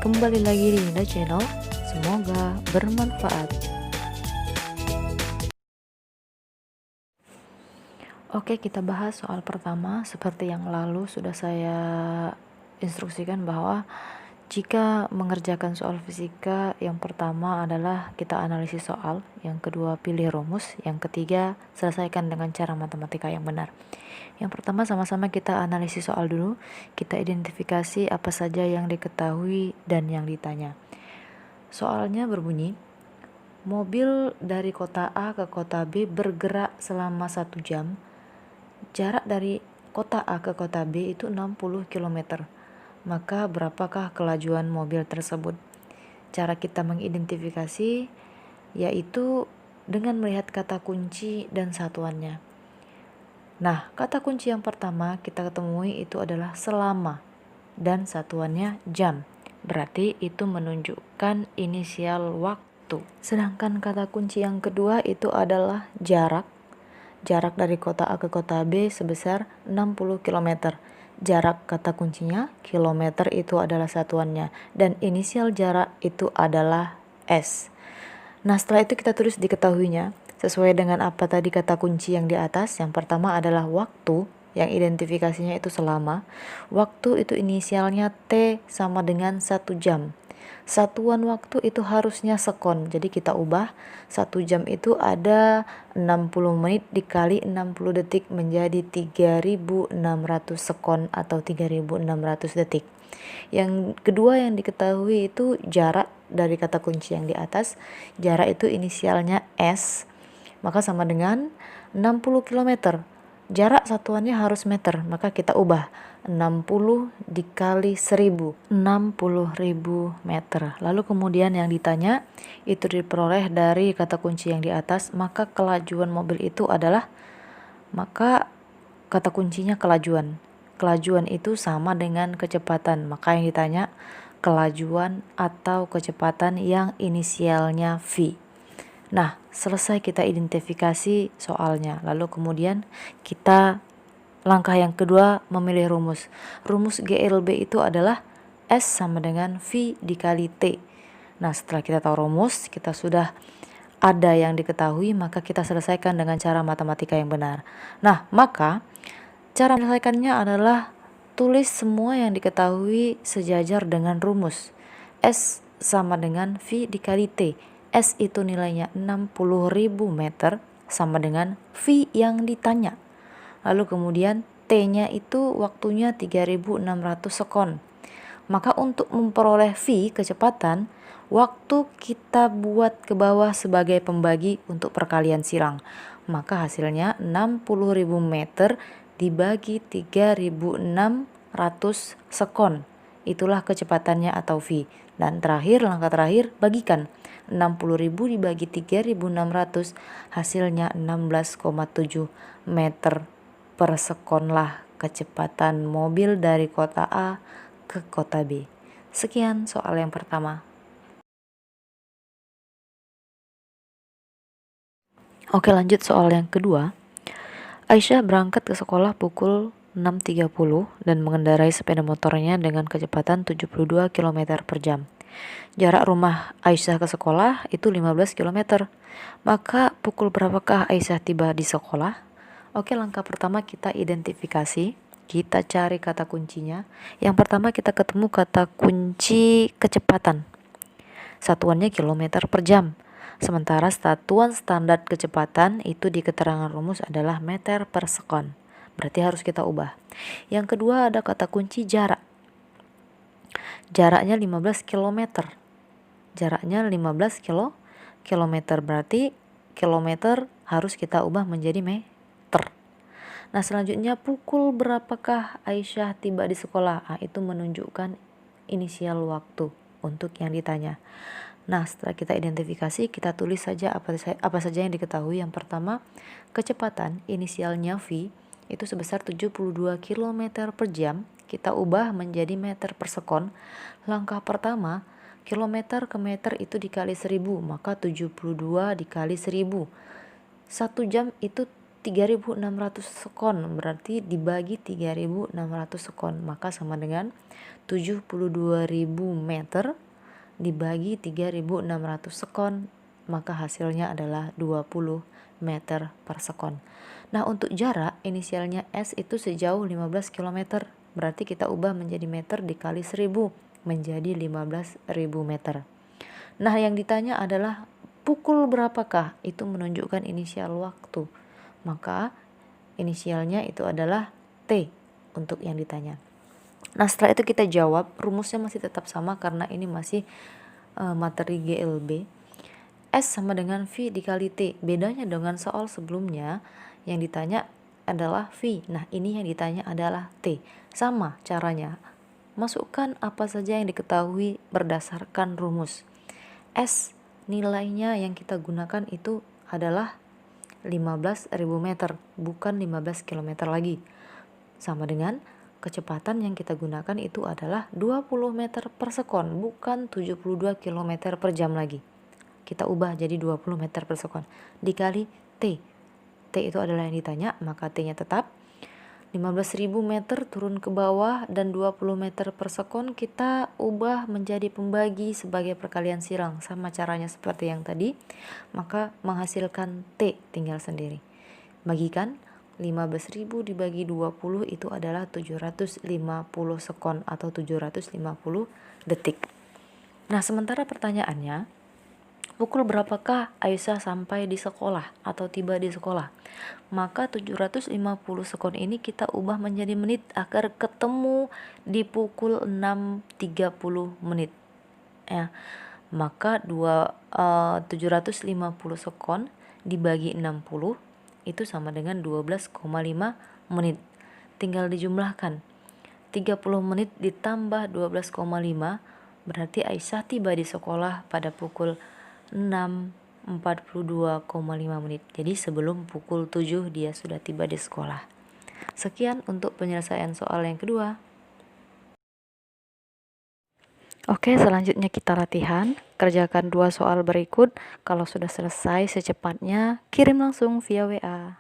Kembali lagi di Linda Channel, semoga bermanfaat. Oke, kita bahas soal pertama. Seperti yang lalu sudah saya instruksikan bahwa jika mengerjakan soal fisika, yang pertama adalah kita analisis soal, yang kedua pilih rumus, yang ketiga selesaikan dengan cara matematika yang benar. Yang pertama sama-sama kita analisis soal dulu, kita identifikasi apa saja yang diketahui dan yang ditanya. Soalnya berbunyi, mobil dari kota A ke kota B bergerak selama 1 jam. Jarak dari kota A ke kota B itu 60 km. Maka berapakah kelajuan mobil tersebut? Cara kita mengidentifikasi yaitu dengan melihat kata kunci dan satuannya. Nah, kata kunci yang pertama kita ketemui itu adalah selama dan satuannya jam. Berarti itu menunjukkan inisial waktu. Sedangkan kata kunci yang kedua itu adalah jarak. Jarak dari kota A ke kota B sebesar 60 km. Jarak kata kuncinya, kilometer itu adalah satuannya. Dan inisial jarak itu adalah S. Nah, setelah itu kita tulis diketahuinya sesuai dengan apa tadi kata kunci yang di atas. Yang pertama adalah waktu, yang identifikasinya itu selama. Waktu itu inisialnya T sama dengan 1 jam. Satuan waktu itu harusnya sekon. Jadi kita ubah 1 jam itu ada 60 menit dikali 60 detik menjadi 3600 sekon atau 3600 detik. Yang kedua yang diketahui itu jarak dari kata kunci yang di atas. Jarak itu inisialnya S, maka sama dengan 60 km. Jarak satuannya harus meter, maka kita ubah 60 dikali 1000, 60.000 meter. Lalu kemudian yang ditanya itu diperoleh dari kata kunci yang di atas, maka kelajuan mobil itu adalah, maka kata kuncinya kelajuan. Kelajuan itu sama dengan kecepatan, maka yang ditanya kelajuan atau kecepatan yang inisialnya V. Nah, selesai kita identifikasi soalnya. Lalu kemudian kita langkah yang kedua memilih rumus. Rumus GLB itu adalah S sama dengan V dikali T. Nah, setelah kita tahu rumus, kita sudah ada yang diketahui, maka kita selesaikan dengan cara matematika yang benar. Nah, maka cara menyelesaikannya adalah tulis semua yang diketahui sejajar dengan rumus. S sama dengan V dikali T. S itu nilainya 60.000 meter sama dengan V yang ditanya. Lalu kemudian T-nya itu waktunya 3600 sekon. Maka untuk memperoleh V kecepatan, waktu kita buat ke bawah sebagai pembagi untuk perkalian silang. Maka hasilnya 60.000 meter dibagi 3600 sekon. Itulah kecepatannya atau V. Dan terakhir, langkah terakhir, bagikan 60.000 dibagi 3600, hasilnya 16,7 meter per sekonlah kecepatan mobil dari kota A ke kota B. Sekian soal yang pertama. Oke, lanjut soal yang kedua. Aisyah berangkat ke sekolah pukul 6.30 dan mengendarai sepeda motornya dengan kecepatan 72 km per jam. Jarak rumah Aisyah ke sekolah itu 15 km. Maka pukul berapakah Aisyah tiba di sekolah? Oke, langkah pertama kita identifikasi. Kita cari kata kuncinya. Yang pertama kita ketemu kata kunci kecepatan. Satuannya kilometer per jam. Sementara satuan standar kecepatan itu di keterangan rumus adalah meter per sekon. Berarti harus kita ubah. Yang kedua ada kata kunci jarak. Jaraknya 15 km. Jaraknya 15 kilometer. Berarti kilometer harus kita ubah menjadi meter. Nah, selanjutnya pukul berapakah Aisyah tiba di sekolah? Itu menunjukkan inisial waktu untuk yang ditanya. Nah, setelah kita identifikasi, kita tulis saja apa saja yang diketahui. Yang pertama, kecepatan inisialnya V itu sebesar 72 km per jam. Kita ubah menjadi meter per sekon. Langkah pertama, kilometer ke meter itu dikali 1000, maka 72 dikali 1000. 1 jam itu 3.600 sekon, berarti dibagi 3.600 sekon, maka sama dengan 72.000 meter dibagi 3.600 sekon, maka hasilnya adalah 20 meter per sekon. Nah, untuk jarak inisialnya S itu sejauh 15 km, berarti kita ubah menjadi meter dikali 1000 menjadi 15.000 meter. Nah, yang ditanya adalah pukul berapakah, itu menunjukkan inisial waktu, maka inisialnya itu adalah T untuk yang ditanya. Nah, setelah itu kita jawab, rumusnya masih tetap sama karena ini masih materi GLB. S sama dengan V dikali T. Bedanya dengan soal sebelumnya, yang ditanya adalah V. Nah, ini yang ditanya adalah T. Sama caranya. Masukkan apa saja yang diketahui berdasarkan rumus. S nilainya yang kita gunakan itu adalah 15.000 meter, bukan 15 km lagi. Sama dengan kecepatan yang kita gunakan itu adalah 20 meter per sekon, bukan 72 km per jam lagi. Kita ubah jadi 20 meter per sekon dikali T. T itu adalah yang ditanya, maka T-nya tetap 15.000 meter turun ke bawah, dan 20 meter per sekon kita ubah menjadi pembagi sebagai perkalian silang. Sama caranya seperti yang tadi, maka menghasilkan T tinggal sendiri. Bagikan 15.000 dibagi 20 itu adalah 750 sekon atau 750 detik. Nah, sementara pertanyaannya, pukul berapakah Aisyah sampai di sekolah atau tiba di sekolah? Maka 750 sekon ini kita ubah menjadi menit agar ketemu di pukul 6.30 menit. Ya. Maka 750 sekon dibagi 60 itu sama dengan 12,5 menit. Tinggal dijumlahkan. 30 menit ditambah 12,5 berarti Aisyah tiba di sekolah pada pukul 6.42,5 menit. Jadi sebelum pukul 7 dia sudah tiba di sekolah. Sekian untuk penyelesaian soal yang kedua. Oke, selanjutnya kita latihan. Kerjakan 2 soal berikut. Kalau sudah selesai secepatnya kirim langsung via WA.